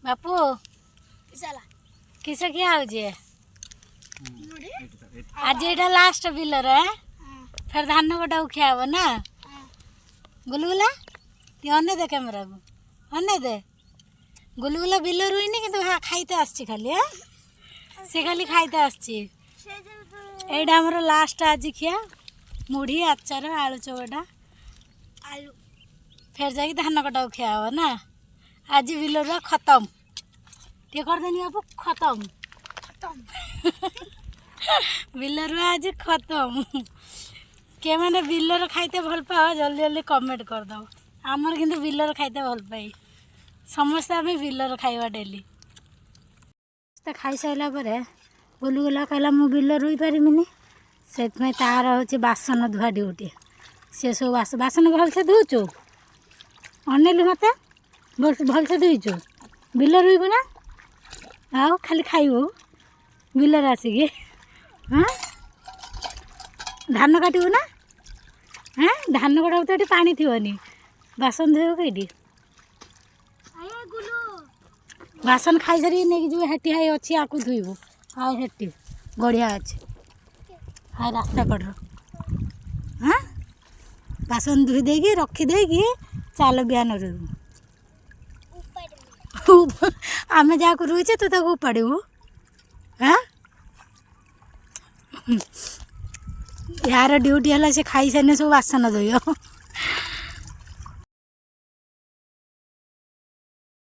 बापू किस किया आज एटा लास्ट बिलर है फिर धान गोटा खिया हम ना गुलगुला ती अने दे कैमरा को अने दे गुलगुला बिल रुईनी कि खाईते आसची खाली से खाली खाईते आसची एटा हमर लास्ट आज खिया मुढ़ी आचार आलू चोखटा आलू फिर जाकि धान कटा खिया हम ना आज बिलर खत्म टे करदेनी बापू खत्म बिलर आज खत्म के माने बिलर खाइते भल पाओ जल्दी जल्दी कमेंट कर दो आमर किंतु बिलर खाइते भल पाई समस्ते आम बिलर खाइबा डेली खाई सारा पर गुलगुला कहला मु बिल रुई पारिमिनी से तार हूँ बासन धुआ ड्यूटी सी सब बासन भलसे धुचु अनेलु मत भलसे धुईचु बिल रुईबु ना आओ खाली खाइबु बिलर आसिकी हाँ धान काटबू ना हाँ धान कटा तो ये पानी थी बासन धोब कईटी बासन खाई सारी नहीं जो हेटी हाई अच्छी आपको धोबू हाँ हेटी गढ़िया अच्छे हाँ रास्ता कड़ हाँ बासन धोई देगी रखीदे चल बिहान रोबू आम जहाँ को रुचे तू ताको उपाड़ू हाँ यार ड्यूटी है से खाई सारे सब बासन धोइब